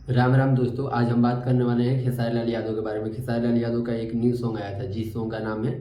राम राम दोस्तों, आज हम बात करने वाले हैं खेसारी लाल यादव के बारे में। खेसारी लाल यादव का एक न्यू सॉन्ग आया था जिस सॉन्ग का नाम है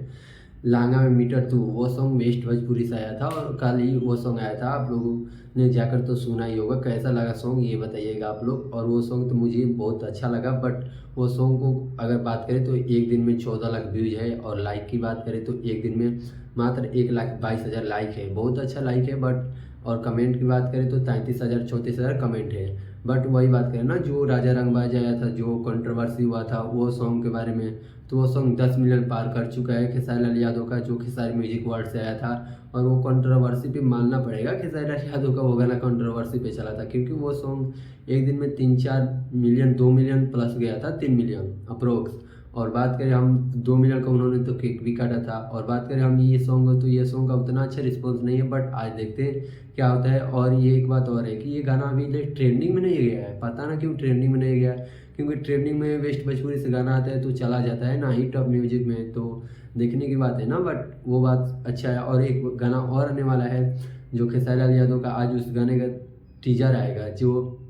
लांगा में मीटर तू। वो सॉन्ग वेस्ट भोजपुरी से आया था और कल ही वो सॉन्ग आया था। आप लोगों ने जाकर तो सुना ही होगा। कैसा लगा सॉन्ग ये बताइएगा आप लोग। और वो सॉन्ग तो मुझे बहुत अच्छा लगा, बट वो सॉन्ग को अगर बात करें तो एक दिन में 14 लाख व्यूज है, और लाइक की बात करें तो एक दिन में मात्र 1,22,000 लाइक है। बहुत अच्छा लाइक है। बट और कमेंट की बात करें तो 33,000 34,000 कमेंट है। बट वही बात करें ना, जो राजा रंगबाज आया था, जो कंट्रोवर्सी हुआ था वो सॉन्ग के बारे में, तो वो सॉन्ग 10 मिलियन पार कर चुका है खेसारी लाल यादव का, जो खेसारी म्यूजिक वर्ल्ड से आया था। और वो कंट्रोवर्सी पे मानना पड़ेगा, खेसारी लाल यादव का वो गाना कंट्रोवर्सी पे चला था, क्योंकि वो सॉन्ग एक दिन में 3-4 मिलियन 2 मिलियन प्लस गया था, 3 मिलियन अप्रोक्स। और बात करें हम 2 मिलियन का, उन्होंने तो केक भी काटा था। और बात करें हम ये सॉन्ग हो तो ये सॉन्ग का उतना अच्छा रिस्पॉन्स नहीं है, बट आज देखते हैं क्या होता है। और ये एक बात और है कि ये गाना अभी ट्रेंडिंग में नहीं गया है। पता ना क्यों ट्रेंडिंग में नहीं गया, क्योंकि ट्रेंडिंग में वेस्ट भोजपुरी से गाना आता है तो चला जाता है ना ही टॉप म्यूजिक में, तो देखने की बात है ना। बट वो बात अच्छा है। और एक गाना और आने वाला है जो खेसारी लाल यादव का, आज उस गाने का टीजर आएगा। जो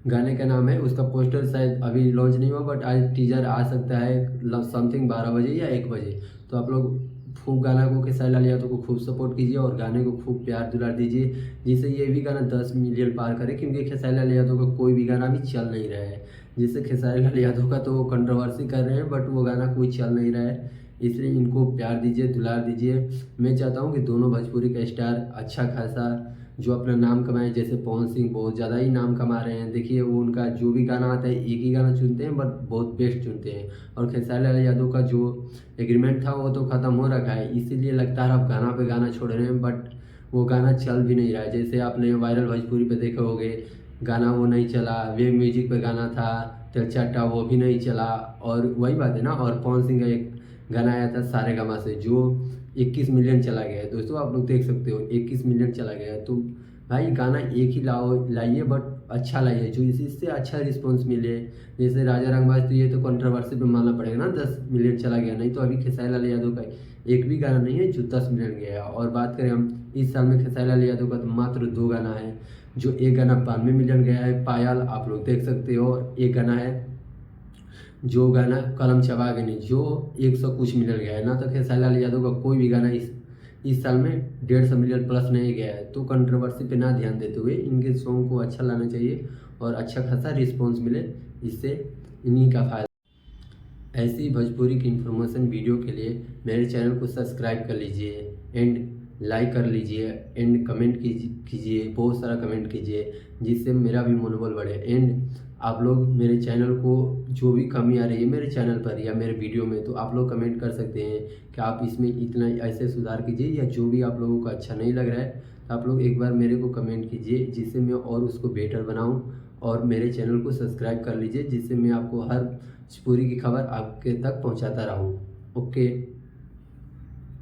गाने का नाम है, उसका पोस्टर शायद अभी लॉन्च नहीं हुआ, बट आज टीजर आ सकता है समथिंग 12 बजे या 1 बजे। तो आप लोग खूब गाना को, खेसारी लाल यादव को खूब सपोर्ट कीजिए और गाने को खूब प्यार दुलार दीजिए, जिससे ये भी गाना 10 मिलियन पार करे। क्योंकि खेसारी लाल यादव का कोई भी गाना भी चल नहीं रहा है। जिससे खेसारी लाल यादव का तो वो कंट्रोवर्सी कर रहे हैं, बट वो गाना कोई चल नहीं रहा है। इसलिए इनको प्यार दीजिए, दुलार दीजिए। मैं चाहता हूँ कि दोनों भोजपुरी का स्टार अच्छा खासा जो अपना नाम कमाए, जैसे पवन सिंह बहुत ज़्यादा ही नाम कमा रहे हैं। देखिए वो उनका जो भी गाना आता है एक ही गाना चुनते हैं, बट बहुत बेस्ट चुनते हैं। और खेसारी लाल यादव का जो एग्रीमेंट था वो तो ख़त्म हो रखा है, इसीलिए लगता है अब गाना पे गाना छोड़ रहे हैं, बट वो गाना चल भी नहीं रहा है। जैसे आपने वायरल भोजपुरी पे देखे होंगे, गाना वो नहीं चला। वेब म्यूजिक पे गाना था तेल चट्टा, वो भी नहीं चला। और वही बात है ना। और पवन सिंह का एक गाना आया था सारेगामा से, जो 21 मिलियन चला गया है। दोस्तों आप लोग देख सकते हो 21 मिलियन चला गया है। तो भाई गाना एक ही लाइए, बट अच्छा लाइए जो इससे अच्छा रिस्पॉन्स मिले। जैसे राजा रंगबाज, तो ये तो कंट्रोवर्सी पे मानना पड़ेगा ना, 10 मिलियन चला गया। नहीं तो अभी खेसारी लाल यादव का एक भी गाना नहीं है जो 10 मिलियन गया है। और बात करें हम इस साल में खेसारी लाल यादव का, तो मात्र 2 गाना है। जो एक गाना 92 मिलियन गया है, पायल, आप लोग देख सकते हो। एक गाना है जो गाना कलम चबा गनी, जो 100 कुछ मिलियन गया है ना। तो खेसारी लाल यादव का कोई भी गाना इस साल में 150 मिलियन प्लस नहीं गया है। तो कंट्रोवर्सी पे ना ध्यान देते हुए इनके सॉन्ग को अच्छा लाना चाहिए और अच्छा खासा रिस्पॉन्स मिले, इससे इन्हीं का फायदा। ऐसी भोजपुरी की इन्फॉर्मेशन वीडियो के लिए मेरे चैनल को सब्सक्राइब कर लीजिए एंड लाइक कर लीजिए एंड कमेंट कीजिए, बहुत सारा कमेंट कीजिए, जिससे मेरा भी मनोबल बढ़े। एंड आप लोग मेरे चैनल को, जो भी कमी आ रही है मेरे चैनल पर या मेरे वीडियो में, तो आप लोग कमेंट कर सकते हैं कि आप इसमें इतना ऐसे सुधार कीजिए, या जो भी आप लोगों को अच्छा नहीं लग रहा है तो आप लोग एक बार मेरे को कमेंट कीजिए, जिससे मैं और उसको बेटर बनाऊँ। और मेरे चैनल को सब्सक्राइब कर लीजिए, जिससे मैं आपको हर भोजपुरी की खबर आपके तक पहुंचाता रहूं। ओके।